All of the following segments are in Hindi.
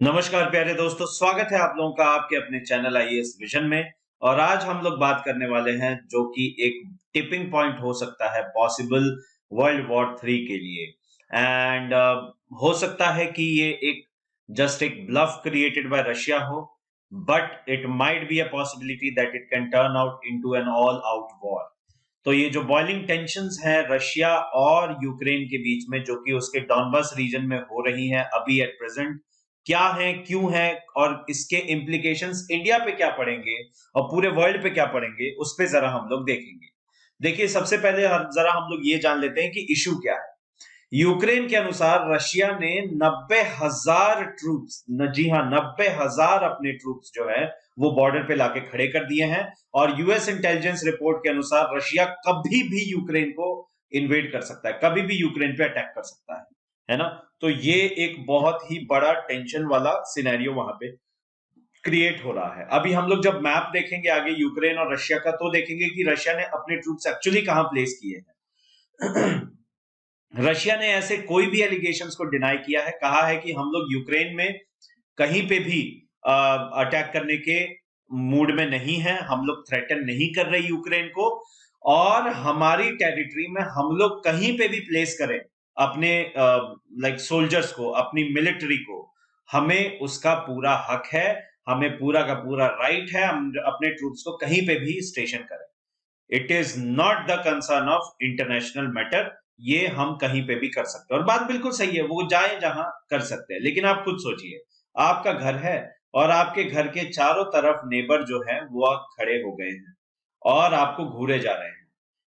नमस्कार प्यारे दोस्तों, स्वागत है आप लोगों का आपके अपने चैनल आईएएस विजन में। और आज हम लोग बात करने वाले हैं जो कि एक टिपिंग पॉइंट हो सकता है पॉसिबल वर्ल्ड वॉर 3 के लिए। एंड हो सकता है कि ये एक जस्ट एक ब्लफ क्रिएटेड बाय रशिया हो, but it might be a possibility that it can turn out into an all out war. तो ये जो बॉइलिंग टेंशंस हैं रशिया और यूक्रेन के बीच में, जो कि उसके डॉनबस रीजन में हो रही हैं अभी एट प्रेजेंट, क्या है, क्यों है और इसके इम्प्लीकेशंस इंडिया पे क्या पड़ेंगे और पूरे वर्ल्ड पे क्या पड़ेंगे, उस पे जरा हम लोग देखेंगे। देखिए, सबसे पहले जरा हम लोग ये जान लेते हैं कि इशू क्या है। यूक्रेन के अनुसार रशिया ने 90,000 ट्रूप्स, जी हाँ, 90,000 अपने ट्रूप्स जो है वो बॉर्डर पे लाके खड़े कर दिए हैं। और यूएस इंटेलिजेंस रिपोर्ट के अनुसार रशिया कभी भी यूक्रेन को इन्वेड कर सकता है, कभी भी यूक्रेन पे अटैक कर सकता है ना। तो ये एक बहुत ही बड़ा टेंशन वाला सिनेरियो वहां पे क्रिएट हो रहा है। अभी हम लोग जब मैप देखेंगे आगे यूक्रेन और रशिया का, तो देखेंगे कि रशिया ने अपने ट्रूप्स एक्चुअली कहां प्लेस किए हैं। रशिया ने ऐसे कोई भी एलिगेशंस को डिनाई किया है, कहा है कि हम लोग यूक्रेन में कहीं पे भी अटैक करने के मूड में नहीं है, हम लोग थ्रेटन नहीं कर रहे यूक्रेन को। और हमारी टेरिटरी में हम लोग कहीं पे भी प्लेस करें अपने लाइक सोल्जर्स को, अपनी मिलिट्री को, हमें उसका पूरा हक है, हमें पूरा का पूरा राइट है हम अपने ट्रूप्स को कहीं पे भी स्टेशन करें। It is not the concern of international matter, ये हम कहीं पे भी कर सकते हैं। और बात बिल्कुल सही है, वो जाए जहां कर सकते हैं। लेकिन आप खुद सोचिए, आपका घर है और आपके घर के चारों तरफ नेबर जो है वो खड़े हो गए हैं और आपको घूरे जा रहे हैं,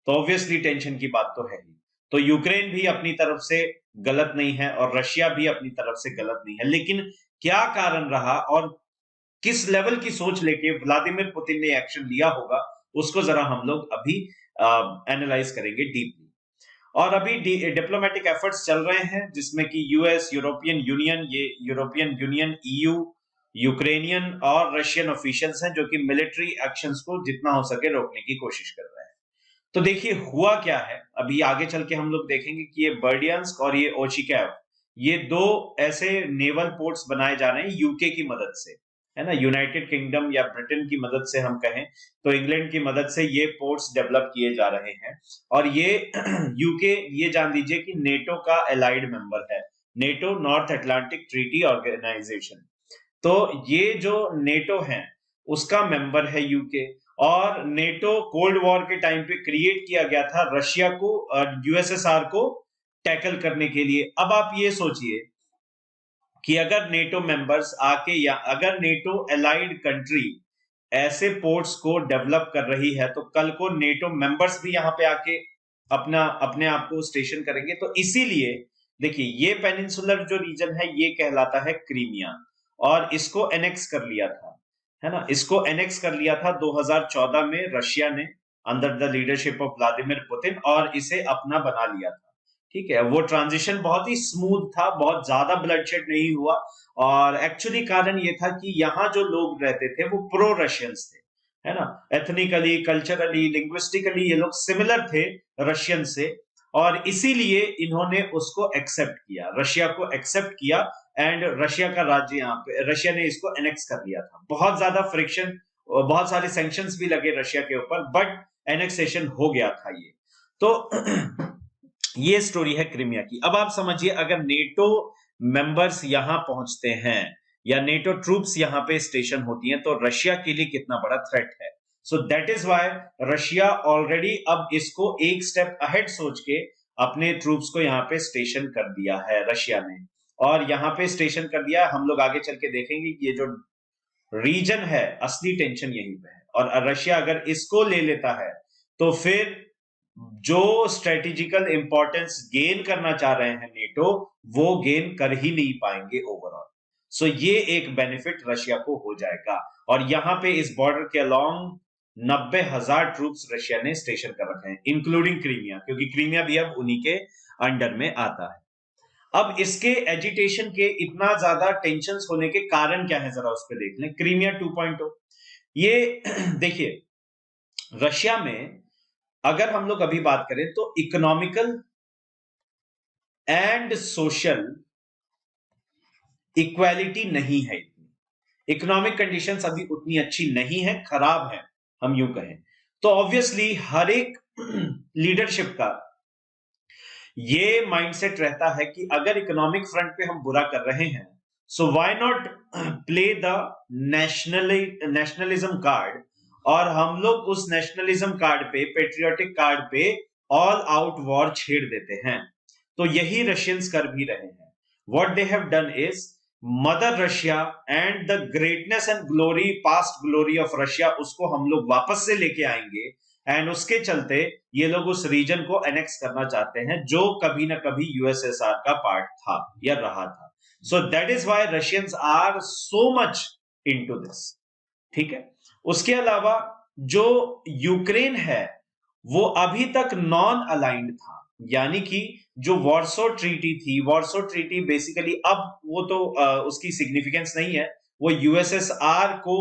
तो ऑब्वियसली टेंशन की बात तो है ही। तो यूक्रेन भी अपनी तरफ से गलत नहीं है और रशिया भी अपनी तरफ से गलत नहीं है, लेकिन क्या कारण रहा और किस लेवल की सोच लेके व्लादिमीर पुतिन ने एक्शन लिया होगा, उसको जरा हम लोग अभी एनालाइज करेंगे डीपली। और अभी डिप्लोमेटिक एफर्ट्स चल रहे हैं जिसमें कि यूएस, यूरोपियन यूनियन, ये यूरोपियन यूनियन, ईयू, यूक्रेनियन और रशियन ऑफिशियल्स हैं जो कि मिलिट्री एक्शंस को जितना हो सके रोकने की कोशिश कर रहे हैं। तो देखिए हुआ क्या है, अभी आगे चल के हम लोग देखेंगे कि ये बर्डियंस्क और ये ओचिकेव, ये दो ऐसे नेवल पोर्ट्स बनाए जा रहे हैं यूके की मदद से, है ना। यूनाइटेड किंगडम या ब्रिटेन की मदद से हम कहें तो इंग्लैंड की मदद से ये पोर्ट्स डेवलप किए जा रहे हैं। और ये यूके, ये जान लीजिए कि नेटो का एलाइड मेंबर है, NATO North Atlantic Treaty Organization. तो ये जो नेटो है उसका मेंबर है यूके। और नेटो कोल्ड वॉर के टाइम पे क्रिएट किया गया था रशिया को, यूएसएसआर को टैकल करने के लिए। अब आप ये सोचिए कि अगर नेटो मेंबर्स आके, या अगर नेटो एलाइड कंट्री ऐसे पोर्ट्स को डेवलप कर रही है, तो कल को नेटो मेंबर्स भी यहाँ पे आके अपना अपने आप को स्टेशन करेंगे। तो इसीलिए देखिए, ये पेनिनसुलर जो रीजन है ये कहलाता है क्रीमिया, और इसको एनेक्स कर लिया था, है ना। इसको एनेक्स कर लिया था 2014 में रशिया ने, under the leadership of Vladimir Putin, और इसे अपना बना लिया था। ठीक है, वो ट्रांजिशन बहुत ही स्मूथ था, बहुत ज्यादा ब्लडशेड नहीं हुआ। और एक्चुअली कारण ये था कि यहाँ जो लोग रहते थे वो प्रो रशियंस थे, है ना। एथनिकली, कल्चरली, लिंग्विस्टिकली ये लोग सिमिलर थे रशियन से, और इसीलिए इन्होंने उसको एक्सेप्ट किया, रशिया को एक्सेप्ट किया। एंड रशिया का राज्य, यहाँ पे रशिया ने इसको एनेक्स कर लिया था। बहुत ज्यादा फ्रिक्शन, बहुत सारे सैंक्शंस भी लगे रशिया के ऊपर, बट एनेक्सेशन हो गया था ये। तो ये स्टोरी है क्रीमिया की। अब आप समझिए, अगर नेटो मेंबर्स यहां पहुंचते हैं या नेटो ट्रूप्स यहां पे स्टेशन होती हैं, तो रशिया के लिए कितना बड़ा थ्रेट है। सो that is why Russia already अब इसको एक स्टेप अहेड सोच के अपने ट्रूप्स को यहाँ पे स्टेशन कर दिया है रशिया ने। और यहाँ पे स्टेशन कर दिया, हम लोग आगे चल के देखेंगे कि ये जो रीजन है असली टेंशन यहीं पे है। और रशिया अगर इसको ले लेता है तो फिर जो स्ट्रेटेजिकल इंपॉर्टेंस गेन करना चाह रहे हैं नेटो, वो गेन कर ही नहीं पाएंगे ओवरऑल। सो ये एक बेनिफिट रशिया को हो जाएगा। और यहां पे इस बॉर्डर के अलोंग 90,000 ट्रूप्स रशिया ने स्टेशन कर रखे हैं, इंक्लूडिंग क्रीमिया, क्योंकि क्रीमिया भी अब उन्हीं के अंडर में आता है। अब इसके एजिटेशन के, इतना ज्यादा टेंशन होने के कारण क्या है, जरा उस पर देख लें। क्रीमिया 2.0, ये देखिए, रशिया में अगर हम लोग अभी बात करें तो इकोनॉमिकल एंड सोशल इक्वालिटी नहीं है, इतनी इकोनॉमिक कंडीशंस अभी उतनी अच्छी नहीं है, खराब है हम यूं कहें। तो ऑब्वियसली हर एक लीडरशिप का ये माइंडसेट रहता है कि अगर इकोनॉमिक फ्रंट पे हम बुरा कर रहे हैं, so why not play the nationalism card, और हम लोग उस नेशनलिज्म कार्ड पे, पेट्रियोटिक कार्ड पे ऑल आउट वॉर छेड़ देते हैं। तो यही रशियंस कर भी रहे हैं। What they have done is mother Russia and the greatness and glory, past glory of Russia, उसको हम लोग वापस से लेके आएंगे। एंड उसके चलते ये लोग उस रीजन को एनेक्स करना चाहते हैं जो कभी ना कभी यूएसएसआर का पार्ट था या रहा था। So that is why Russians are so much into this. ठीक है। उसके अलावा जो यूक्रेन है वो अभी तक नॉन अलाइंड था, यानी कि जो वॉर्सो ट्रीटी थी, वॉर्सो ट्रीटी बेसिकली अब वो तो उसकी सिग्निफिकेंस नहीं है, वो यूएसएसआर को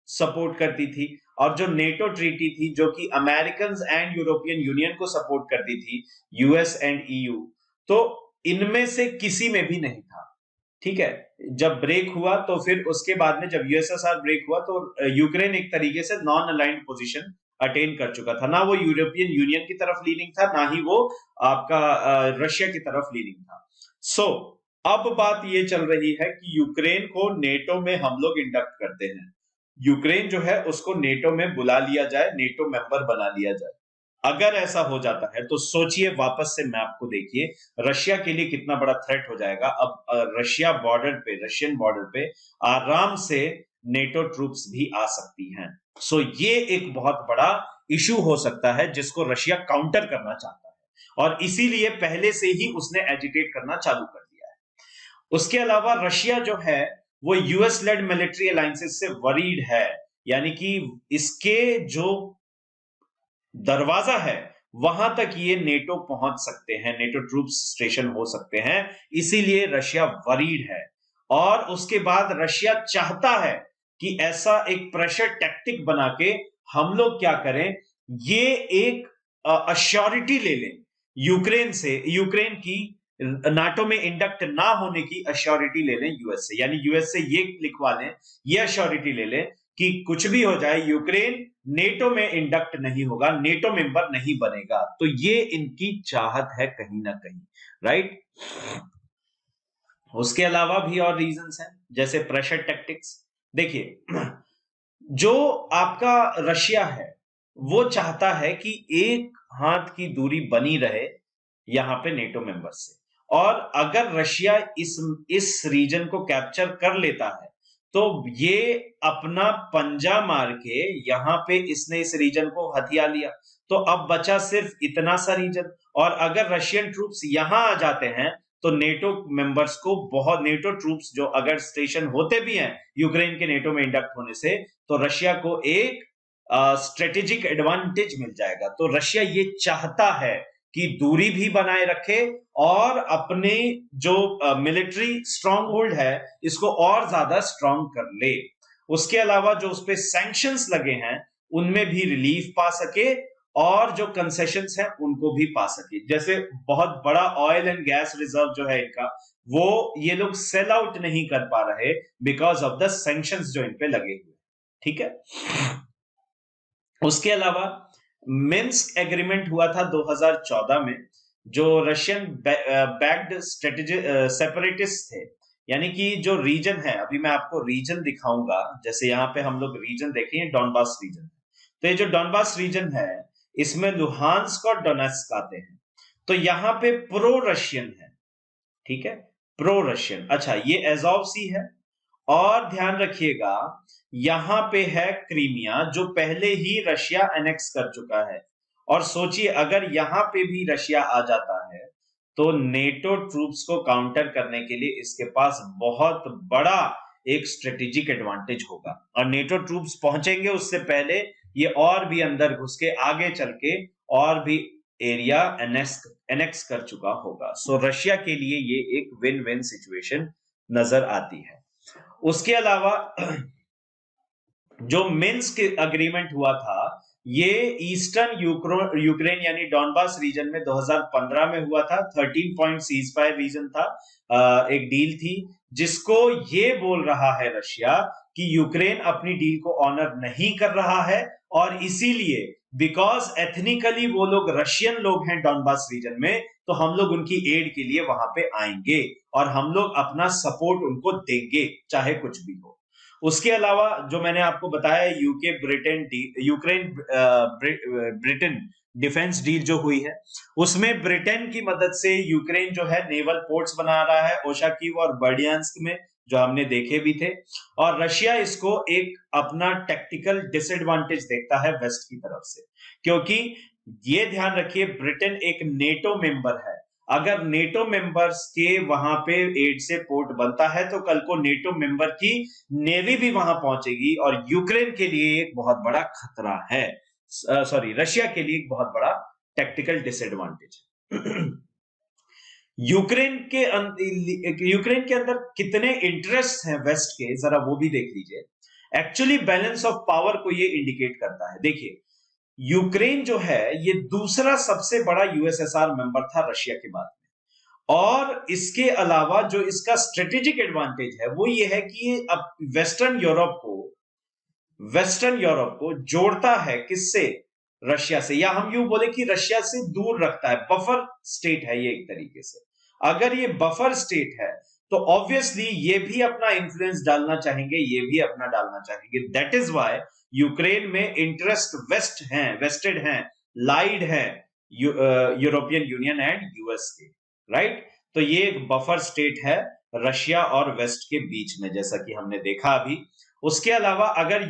सपोर्ट करती थी, और जो नेटो ट्रीटी थी जो कि अमेरिकन एंड यूरोपियन यूनियन को सपोर्ट करती थी, यूएस एंड ईयू, तो इनमें से किसी में भी नहीं था। ठीक है। जब ब्रेक हुआ तो फिर उसके बाद में जब यूएसएसआर ब्रेक हुआ तो यूक्रेन एक तरीके से नॉन अलाइंड पोजीशन अटेन कर चुका था, ना वो यूरोपियन यूनियन की तरफ लीनिंग था, ना ही वो आपका रशिया की तरफ लीनिंग था। सो अब बात ये चल रही है कि यूक्रेन को नेटो में हम लोग इंडक्ट करते हैं, यूक्रेन जो है उसको नेटो में बुला लिया जाए, नेटो मेंबर बना लिया जाए। अगर ऐसा हो जाता है तो सोचिए, वापस से मैप को देखिए, रशिया के लिए कितना बड़ा थ्रेट हो जाएगा। अब रशिया बॉर्डर पे, रशियन बॉर्डर पे आराम से नेटो ट्रूप्स भी आ सकती हैं। सो ये एक बहुत बड़ा इशू हो सकता है जिसको रशिया काउंटर करना चाहता है, और इसीलिए पहले से ही उसने एजिटेट करना चालू कर दिया है। उसके अलावा रशिया जो है वो यूएस लेड मिलिट्री अलायंसेस से वरीड है, यानी कि इसके जो दरवाजा है वहां तक ये नेटो पहुंच सकते हैं, नेटो ट्रूप्स स्टेशन हो सकते हैं, इसीलिए रशिया वरीड है। और उसके बाद रशिया चाहता है कि ऐसा एक प्रेशर टैक्टिक बना के हम लोग क्या करें, ये एक अश्योरिटी ले लें यूक्रेन से, यूक्रेन की नाटो में इंडक्ट ना होने की अश्योरिटी ले लें यूएस से, यानी यूएस से ये लिखवा लें, ये अश्योरिटी ले लें कि कुछ भी हो जाए यूक्रेन नेटो में इंडक्ट नहीं होगा, नेटो मेंबर नहीं बनेगा। तो ये इनकी चाहत है कहीं ना कहीं, राइट। उसके अलावा भी और रीजंस हैं, जैसे प्रेशर टैक्टिक्स। देखिए, जो आपका रशिया है वो चाहता है कि एक हाथ की दूरी बनी रहे यहां पे नेटो मेंबर से, और अगर रशिया इस रीजन को कैप्चर कर लेता है तो ये अपना पंजा मार के यहां पे इसने इस रीजन को हथिया लिया, तो अब बचा सिर्फ इतना सा रीजन। और अगर रशियन ट्रूप्स यहां आ जाते हैं तो नेटो मेंबर्स को बहुत, नेटो ट्रूप्स जो अगर स्टेशन होते भी हैं यूक्रेन के नेटो में इंडक्ट होने से, तो रशिया को एक स्ट्रेटेजिक एडवांटेज मिल जाएगा। तो रशिया ये चाहता है कि दूरी भी बनाए रखे और अपने जो मिलिट्री स्ट्रांग होल्ड है इसको और ज्यादा स्ट्रांग कर ले। उसके अलावा जो उस पे सैंक्शंस लगे हैं उनमें भी रिलीफ पा सके, और जो कंसेशंस हैं उनको भी पा सके। जैसे बहुत बड़ा ऑयल एंड गैस रिजर्व जो है इनका, वो ये लोग सेल आउट नहीं कर पा रहे बिकॉज ऑफ द सैंक्शंस जो इन पे लगे हुए। ठीक है। उसके अलावा मिन्स्क एग्रीमेंट हुआ था 2014 में, जो रशियन बैक्ड सेपरेटिस्ट थे, यानी कि जो रीजन है, अभी मैं आपको रीजन दिखाऊंगा, जैसे यहाँ पे हम लोग रीजन देखें, डॉनबास रीजन। तो ये जो डॉनबास रीजन है इसमें लुहांस्क और डोनेट्स्क आते हैं, तो यहाँ पे प्रो रशियन है। ठीक है, प्रो रशियन। अच्छा, ये एजोव सी है, और ध्यान रखिएगा यहां पे है क्रीमिया जो पहले ही रशिया एनेक्स कर चुका है। और सोचिए अगर यहां पे भी रशिया आ जाता है तो नेटो ट्रूप्स को काउंटर करने के लिए इसके पास बहुत बड़ा एक स्ट्रेटेजिक एडवांटेज होगा, और नेटो ट्रूप्स पहुंचेंगे उससे पहले ये और भी अंदर घुस के आगे चल के और भी एरिया एनेक्स कर चुका होगा। सो रशिया के लिए ये एक विन विन सिचुएशन नजर आती है। उसके अलावा जो मिन्स्क अग्रीमेंट हुआ था ये ईस्टर्न यूक्रेन यानी डॉनबास रीजन में 2015 में हुआ था। 13 पॉइंट सीज फायर रीजन था, एक डील थी जिसको ये बोल रहा है रशिया कि यूक्रेन अपनी डील को ऑनर नहीं कर रहा है, और इसीलिए बिकॉज एथनिकली वो लोग रशियन लोग हैं डॉनबास रीजन में, तो हम लोग उनकी एड के लिए वहां पे आएंगे और हम लोग अपना सपोर्ट उनको देंगे चाहे कुछ भी हो। उसके अलावा जो मैंने आपको बताया UK Britain Ukraine Britain defence deal जो हुई है, उसमें ब्रिटेन की मदद से यूक्रेन जो है नेवल पोर्ट्स बना रहा है ओशाकीव और बर्डियांस्क में, जो हमने देखे भी थे। और रशिया इसको एक अपना टेक्टिकल डिसएडवांटेज देखता है वेस्ट की तरफ से, क्योंकि ये ध्यान रखिए ब्रिटेन एक नेटो मेंबर है। अगर नेटो मेंबर्स के वहां पे एड से पोर्ट बनता है तो कल को नेटो मेंबर की नेवी भी वहां पहुंचेगी, और यूक्रेन के लिए एक बहुत बड़ा खतरा है, सॉरी रशिया के लिए एक बहुत बड़ा टेक्टिकल डिसएडवांटेज है। यूक्रेन के अंदर कितने इंटरेस्ट हैं वेस्ट के, जरा वो भी देख लीजिए। एक्चुअली बैलेंस ऑफ पावर को ये इंडिकेट करता है। देखिए यूक्रेन जो है ये दूसरा सबसे बड़ा यूएसएसआर मेंबर था रशिया के बाद में, और इसके अलावा जो इसका स्ट्रेटेजिक एडवांटेज है वो ये है कि ये अब वेस्टर्न यूरोप को जोड़ता है किससे, रशिया से, या हम यूं बोले कि रशिया से दूर रखता है, बफर स्टेट है ये एक तरीके से। अगर ये बफर स्टेट है तो ऑब्वियसली ये भी अपना इंफ्लुएंस डालना चाहेंगे, ये भी अपना डालना चाहेंगे। दैट इज व्हाई यूक्रेन में इंटरेस्ट वेस्टेड हैं, लाइड है यूरोपियन यूनियन एंड यूएस के, राइट। तो ये एक बफर स्टेट है रशिया और वेस्ट के बीच में, जैसा कि हमने देखा अभी। उसके अलावा अगर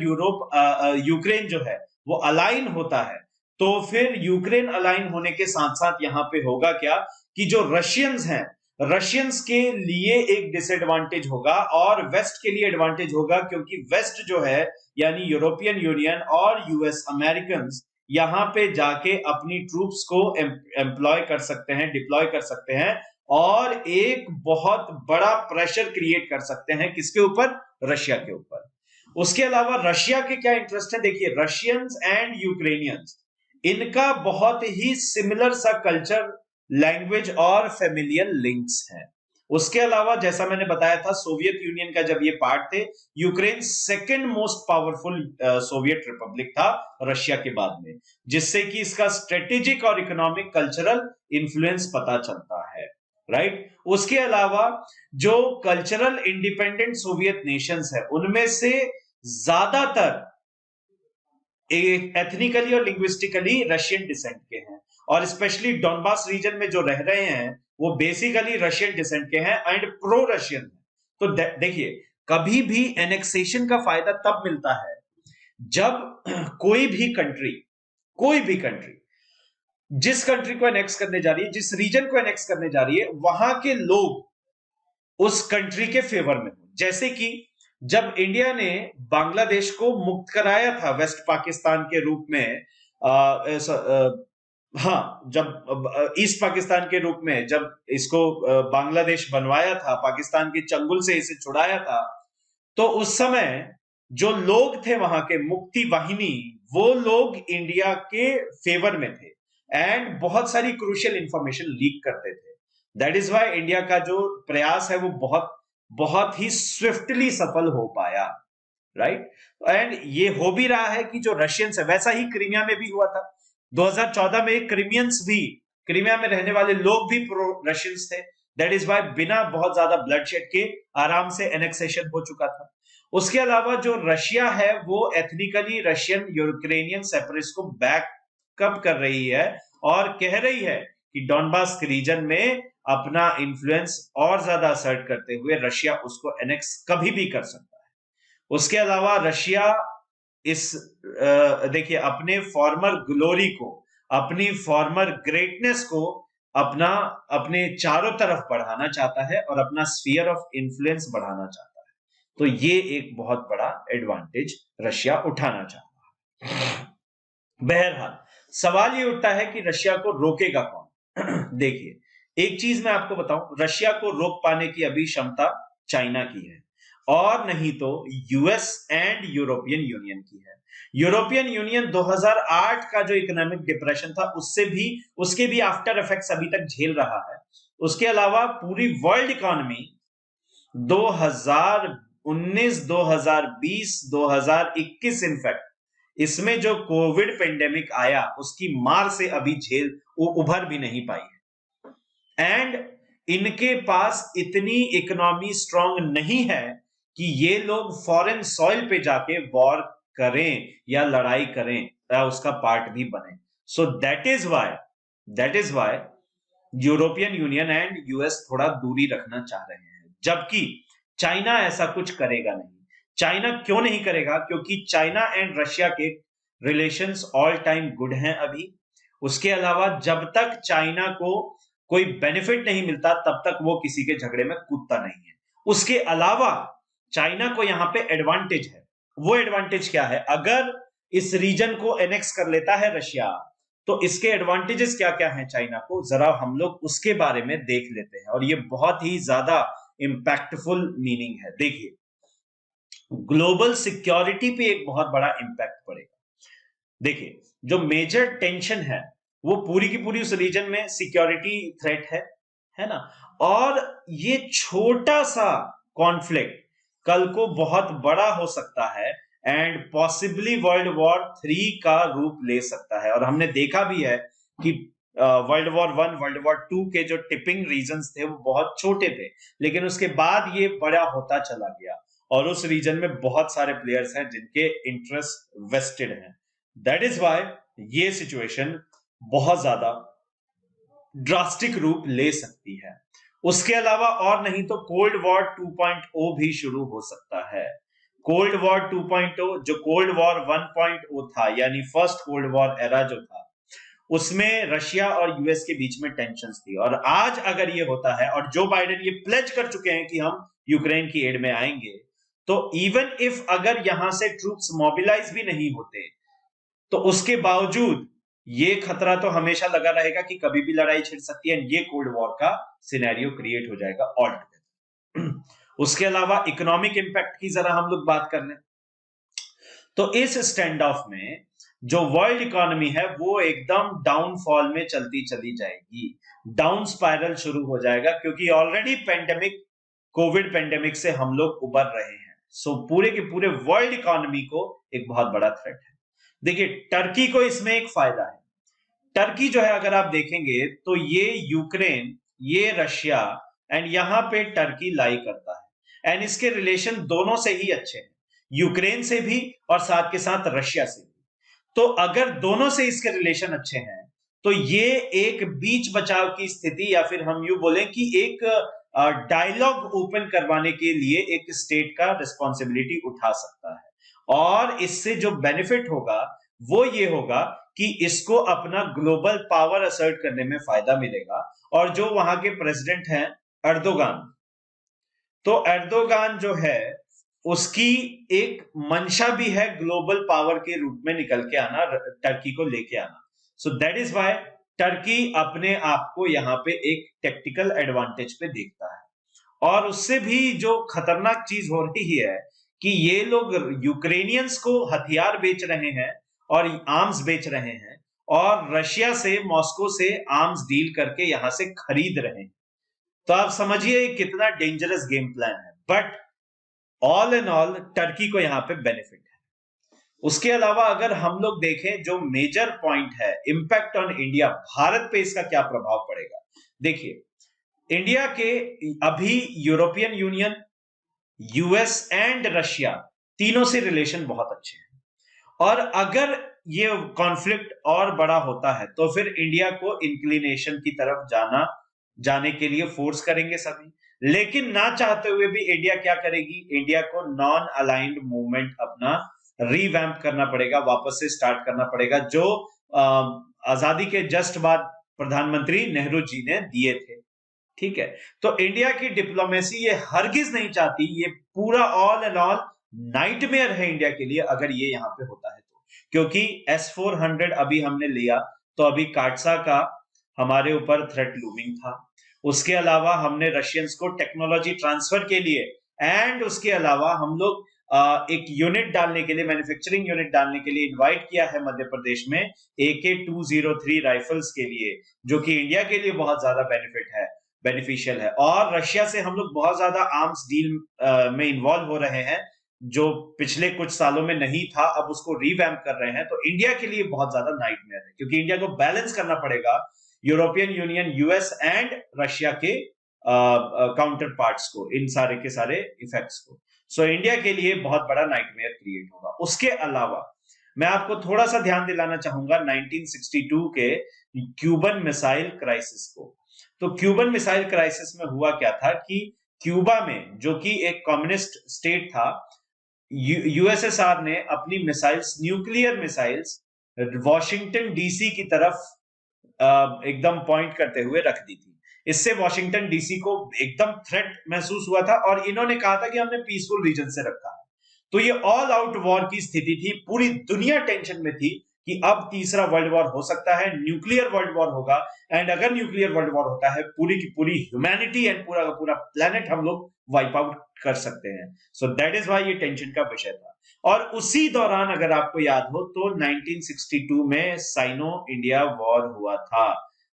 यूक्रेन जो है वो अलाइन होता है, तो फिर यूक्रेन अलाइन होने के साथ साथ यहां पे होगा क्या कि जो रशियंस हैं, रशियंस के लिए एक डिसएडवांटेज होगा और वेस्ट के लिए एडवांटेज होगा, क्योंकि वेस्ट जो है यानी यूरोपियन यूनियन और यूएस अमेरिकन यहां पे जाके अपनी ट्रूप्स को एम्प्लॉय कर सकते हैं, डिप्लॉय कर सकते हैं, और एक बहुत बड़ा प्रेशर क्रिएट कर सकते हैं किसके ऊपर, रशिया के ऊपर। उसके अलावा रशिया के क्या इंटरेस्ट है, देखिए रशियंस एंड यूक्रेनियंस इनका बहुत ही सिमिलर सा कल्चर, लैंग्वेज और फेमिलियर लिंक्स हैं। उसके अलावा जैसा मैंने बताया था सोवियत यूनियन का जब ये पार्ट थे, Ukraine second most powerful Soviet Republic था रशिया के बाद में, जिससे कि इसका स्ट्रेटेजिक और इकोनॉमिक कल्चरल इंफ्लुएंस पता चलता है, राइट। उसके अलावा जो कल्चरल इंडिपेंडेंट सोवियत नेशंस है उनमें से ज्यादातर एथनिकली और लिंग्विस्टिकली रशियन डिसेंट के हैं, और स्पेशली डॉनबास रीजन में जो रह रहे हैं वो बेसिकली रशियन डिसेंट के हैं एंड प्रो रशियन है। तो देखिए कभी भी एनेक्सेशन का फायदा तब मिलता है जब कोई भी कंट्री जिस कंट्री को एनेक्स करने जा रही है, जिस रीजन को एनेक्स करने जा रही है, वहां के लोग उस कंट्री के फेवर में हो। जैसे कि जब इंडिया ने बांग्लादेश को मुक्त कराया था वेस्ट पाकिस्तान के रूप में, जब ईस्ट पाकिस्तान के रूप में जब इसको बांग्लादेश बनवाया था, पाकिस्तान के चंगुल से इसे छुड़ाया था, तो उस समय जो लोग थे वहां के मुक्ति वाहिनी, वो लोग इंडिया के फेवर में थे एंड बहुत सारी क्रूशियल इंफॉर्मेशन लीक करते थे। दैट इज व्हाई इंडिया का जो प्रयास है वो बहुत ही स्विफ्टली सफल हो पाया, राइट। एंड ये हो भी रहा है कि जो रशियंस है, वैसा ही क्रीमिया में भी हुआ था 2014 में, क्रीमिया में रहने वाले लोग भी प्रो रशियंस थे। दैट इज व्हाई बिना बहुत ज्यादा ब्लडशेड के आराम से एनेक्सेशन हो चुका था। उसके अलावा जो रशिया है वो एथनिकली रशियन यूक्रेनियन सेपरेटिस्ट को बैकअप कर रही है और कह रही है कि डॉनबास रीजन में अपना इन्फ्लुएंस और ज्यादा असर्ट करते हुए रशिया उसको एनेक्स कभी भी कर सकता है। उसके अलावा रशिया देखिए अपने फॉर्मर ग्लोरी को, अपनी फॉर्मर ग्रेटनेस को अपने चारों तरफ बढ़ाना चाहता है और अपना स्फीयर ऑफ इन्फ्लुएंस बढ़ाना चाहता है। तो ये एक बहुत बड़ा एडवांटेज रशिया उठाना चाहता है। बहरहाल सवाल ये उठता है कि रशिया को रोकेगा कौन। देखिए एक चीज मैं आपको बताऊं, रशिया को रोक पाने की अभी क्षमता चाइना की है, और नहीं तो यूएस एंड यूरोपियन यूनियन की है। यूरोपियन यूनियन 2008 का जो इकोनॉमिक डिप्रेशन था उसके भी आफ्टर इफेक्ट्स अभी तक झेल रहा है। उसके अलावा पूरी वर्ल्ड इकोनॉमी 2019, 2020, 2021 इनफैक्ट इसमें जो कोविड पेंडेमिक आया उसकी मार से अभी उभर भी नहीं पाई है। एंड इनके पास इतनी इकोनॉमी स्ट्रांग नहीं है कि ये लोग फॉरेन सॉइल पे जाके वॉर करें या लड़ाई करें या उसका पार्ट भी बने। So that is why European Union and US थोड़ा दूरी रखना चाह रहे हैं, जबकि चाइना ऐसा कुछ करेगा नहीं। चाइना क्यों नहीं करेगा? क्योंकि चाइना एंड रशिया के रिलेशंस ऑल टाइम गुड हैं अभी। उसके अलावा जब तक चाइना को कोई बेनिफिट नहीं मिलता तब तक वो किसी के झगड़े में कूदता नहीं है। उसके अलावा चाइना को यहां पे एडवांटेज है। वो एडवांटेज क्या है? अगर इस रीजन को एनेक्स कर लेता है रशिया तो इसके एडवांटेजेस क्या क्या हैं चाइना को, जरा हम लोग उसके बारे में देख लेते हैं। और ये बहुत ही ज्यादा इंपैक्टफुल मीनिंग है। देखिए, ग्लोबल सिक्योरिटी पे एक बहुत बड़ा इंपैक्ट पड़ेगा। देखिए, जो मेजर टेंशन है वो पूरी की पूरी उस रीजन में सिक्योरिटी थ्रेट है ना। और ये छोटा सा कॉन्फ्लिक्ट कल को बहुत बड़ा हो सकता है एंड पॉसिबली वर्ल्ड वॉर 3 का रूप ले सकता है। और हमने देखा भी है कि वर्ल्ड वॉर 1, वर्ल्ड वॉर 2 के जो टिपिंग रीजन्स थे वो बहुत छोटे थे, लेकिन उसके बाद ये बड़ा होता चला गया और उस रीजन में बहुत सारे प्लेयर्स हैं जिनके इंटरेस्ट वेस्टेड हैं। दैट इज वाई ये सिचुएशन बहुत ज्यादा ड्रास्टिक रूप ले सकती है। उसके अलावा और नहीं तो कोल्ड वॉर 2.0 भी शुरू हो सकता है। कोल्ड वॉर 2.0 जो कोल्ड वॉर 1.0 था, यानी फर्स्ट कोल्ड वॉर एरा जो था, उसमें रशिया और यूएस के बीच में टेंशंस थी। और आज अगर ये होता है और जो बाइडेन ये प्लेज कर चुके हैं कि हम यूक्रेन की एड में आएंगे, तो इवन इफ अगर यहां से ट्रूप्स मोबिलाइज भी नहीं होते तो उसके बावजूद ये खतरा तो हमेशा लगा रहेगा कि कभी भी लड़ाई छिड़ सकती है। ये कोल्ड वॉर का सिनेरियो क्रिएट हो जाएगा ऑल टुगेदर। उसके अलावा इकोनॉमिक इंपैक्ट की जरा हम लोग बात कर लें तो इस स्टैंड ऑफ में जो वर्ल्ड इकोनॉमी है वो एकदम डाउनफॉल में चलती चली जाएगी। डाउन स्पाइरल शुरू हो जाएगा क्योंकि ऑलरेडी पेंडेमिक, कोविड पेंडेमिक से हम लोग उबर रहे हैं। सो पूरे के पूरे वर्ल्ड इकोनॉमी को एक बहुत बड़ा थ्रेट है। देखिए, टर्की को इसमें एक फायदा है। टर्की जो है अगर आप देखेंगे तो ये यूक्रेन, ये रशिया एंड यहां पे टर्की लाई करता है एंड इसके रिलेशन दोनों से ही अच्छे हैं, यूक्रेन से भी और साथ के साथ रशिया से भी। तो अगर दोनों से इसके रिलेशन अच्छे हैं तो ये एक बीच बचाव की स्थिति या फिर हम यूं बोलें कि एक डायलॉग ओपन करवाने के लिए एक स्टेट का रिस्पॉन्सिबिलिटी उठा सकता है। और इससे जो बेनिफिट होगा वो ये होगा कि इसको अपना ग्लोबल पावर असर्ट करने में फायदा मिलेगा। और जो वहां के प्रेसिडेंट हैं एर्दोगान, तो एर्दोगान जो है उसकी एक मंशा भी है ग्लोबल पावर के रूप में निकल के आना, टर्की को लेके आना। So that is why Turkey अपने आप को यहां पे एक टेक्टिकल एडवांटेज पे देखता है। और उससे भी जो खतरनाक चीज हो रही है कि ये लोग यूक्रेनियंस को हथियार बेच रहे हैं और आर्म्स बेच रहे हैं और रशिया से, मॉस्को से आर्म्स डील करके यहां से खरीद रहे हैं। तो आप समझिए कितना डेंजरस गेम प्लान है। But all in all Turkey को यहां पे बेनिफिट है। उसके अलावा अगर हम लोग देखें जो मेजर पॉइंट है इंपैक्ट ऑन इंडिया, भारत पे इसका क्या प्रभाव पड़ेगा। देखिए, इंडिया के अभी European union, US and Russia तीनों से रिलेशन बहुत अच्छे हैं। और अगर ये कॉन्फ्लिक्ट और बड़ा होता है तो फिर इंडिया को इंक्लिनेशन की तरफ जाने के लिए फोर्स करेंगे सभी। लेकिन ना चाहते हुए भी इंडिया क्या करेगी, इंडिया को नॉन अलाइंड मूवमेंट अपना रीवैम्प करना पड़ेगा, वापस से स्टार्ट करना पड़ेगा, जो आजादी के जस्ट बाद प्रधानमंत्री नेहरू जी ने दिए थे। ठीक है, तो इंडिया की डिप्लोमेसी ये हरगिज नहीं चाहती, ये पूरा ऑल एंड ऑल नाइटमेयर है इंडिया के लिए अगर ये यहां पे होता है तो। क्योंकि S-400 अभी हमने लिया तो अभी काटसा का हमारे ऊपर थ्रेट लूमिंग था। उसके अलावा हमने रशियंस को टेक्नोलॉजी ट्रांसफर के लिए एंड उसके अलावा हम लोग एक यूनिट डालने के लिए, मैन्युफैक्चरिंग यूनिट डालने के लिए इनवाइट किया है मध्य प्रदेश में AK-203 राइफल्स के लिए, जो कि इंडिया के लिए बहुत ज्यादा बेनिफिट है। बेनिफिशियल है। और रशिया से हम लोग बहुत ज्यादा आर्म्स डील में इन्वॉल्व हो रहे हैं, जो पिछले कुछ सालों में नहीं था, अब उसको रिवैम्प कर रहे हैं। तो इंडिया के लिए बहुत ज्यादा नाइटमेयर है, क्योंकि इंडिया को बैलेंस करना पड़ेगा European union, US and Russia के काउंटर पार्ट्स को, इन सारे के सारे इफेक्ट्स को। सो इंडिया के लिए बहुत बड़ा नाइटमेयर क्रिएट होगा। उसके अलावा मैं आपको थोड़ा सा ध्यान दिलाना चाहूंगा 1962 के क्यूबन मिसाइल क्राइसिस को। तो क्यूबन मिसाइल क्राइसिस में हुआ क्या था कि क्यूबा में, जो कि एक कम्युनिस्ट स्टेट था, यूएसएसआर ने अपनी missiles, nuclear missiles, Washington DC की तरफ एकदम पॉइंट करते हुए रख दी थी। इससे वॉशिंगटन डीसी को एकदम थ्रेट महसूस हुआ था और इन्होंने कहा था कि हमने पीसफुल रीजन से रखा है। तो ये ऑल आउट वॉर की स्थिति थी, पूरी दुनिया टेंशन में थी कि अब तीसरा वर्ल्ड वॉर हो सकता है, न्यूक्लियर वर्ल्ड वॉर होगा। एंड अगर न्यूक्लियर वर्ल्ड वॉर होता है, पूरी की पूरी ह्यूमैनिटी एंड पूरा का पूरा प्लेनेट हम लोग वाइप आउट कर सकते हैं। सो दैट इज व्हाई ये टेंशन का विषय था। और उसी दौरान अगर आपको याद हो तो 1962 में साइनो इंडिया वॉर हुआ था,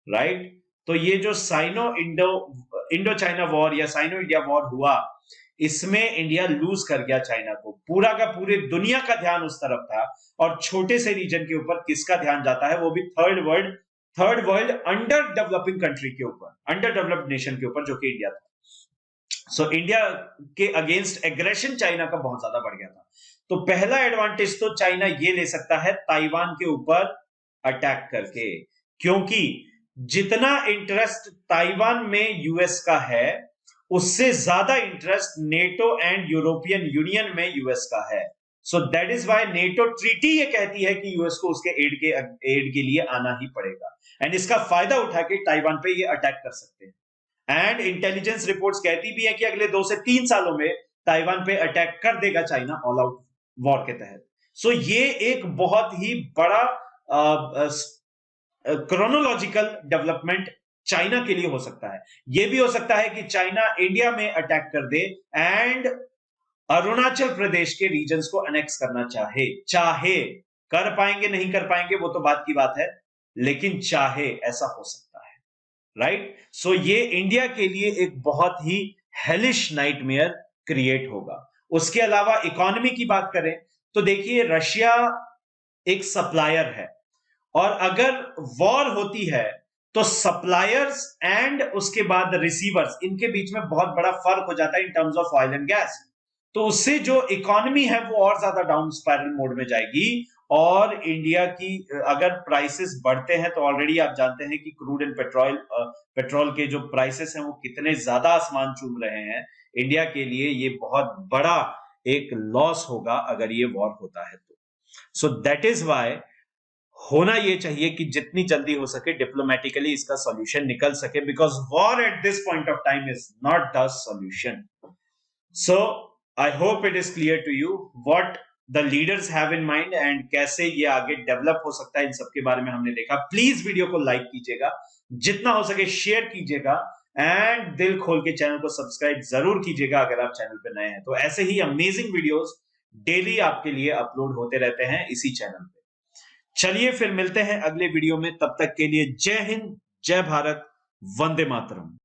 राइट। तो ये जो साइनो इंडो चाइना वॉर या साइनो इंडिया वॉर हुआ, इसमें इंडिया लूज कर गया चाइना को। पूरा का पूरे दुनिया का ध्यान उस तरफ था, और छोटे से रीजन के ऊपर किसका ध्यान जाता है, वो भी third world under developing country के ऊपर, अंडर डेवलप्ड नेशन के ऊपर, जो कि इंडिया था। सो इंडिया के अगेंस्ट एग्रेशन चाइना का बहुत ज्यादा बढ़ गया था। तो पहला एडवांटेज तो चाइना ये ले सकता है ताइवान के ऊपर अटैक करके, क्योंकि जितना इंटरेस्ट ताइवान में यूएस का है, उससे ज्यादा interest NATO and European union में यूएस का है। सो that is why NATO treaty ये कहती है कि यूएस को उसके एड के लिए आना ही पड़ेगा, एंड इसका फायदा उठा के ताइवान पे ये अटैक कर सकते हैं। एंड इंटेलिजेंस रिपोर्ट्स कहती भी है कि अगले 2 से 3 सालों में ताइवान पे अटैक कर देगा चाइना ऑल आउट वॉर के तहत। सो ये एक बहुत ही बड़ा क्रोनोलॉजिकल डेवलपमेंट चाइना के लिए हो सकता है। यह भी हो सकता है कि चाइना इंडिया में अटैक कर दे एंड अरुणाचल प्रदेश के रीजन्स को अनेक्स करना चाहे। कर पाएंगे नहीं कर पाएंगे वो तो बात की बात है, लेकिन चाहे ऐसा हो सकता है, राइट। सो ये इंडिया के लिए एक बहुत ही हेलिश नाइटमेयर क्रिएट होगा। उसके अलावा इकोनॉमी की बात करें तो देखिए, रशिया एक सप्लायर है, और अगर वॉर होती है तो सप्लायर्स एंड उसके बाद रिसीवर्स, इनके बीच में बहुत बड़ा फर्क हो जाता है in terms of oil and gas. तो उससे जो इकोनॉमी है वो और ज्यादा डाउन स्पाइरल मोड में जाएगी। और इंडिया की अगर प्राइसेस बढ़ते हैं तो ऑलरेडी आप जानते हैं कि क्रूड एंड पेट्रोल के जो प्राइसेस हैं वो कितने ज्यादा आसमान चूम रहे हैं। इंडिया के लिए ये बहुत बड़ा एक लॉस होगा अगर ये वॉर होता है तो। सो दैट इज व्हाई होना ये चाहिए कि जितनी जल्दी हो सके डिप्लोमेटिकली इसका सॉल्यूशन निकल सके, because war at this point of time is not the solution. So I hope it is clear to you what the leaders have in mind and कैसे ये आगे डेवलप हो सकता है। इन सब के बारे में हमने देखा। प्लीज वीडियो को लाइक कीजिएगा, जितना हो सके शेयर कीजिएगा, एंड दिल खोल के चैनल को सब्सक्राइब जरूर कीजिएगा अगर आप चैनल पे नए हैं। तो ऐसे ही अमेजिंग वीडियोस डेली आपके लिए अपलोड होते रहते हैं इसी चैनल पे। चलिए फिर मिलते हैं अगले वीडियो में, तब तक के लिए जय हिंद, जय भारत, वंदे मातरम।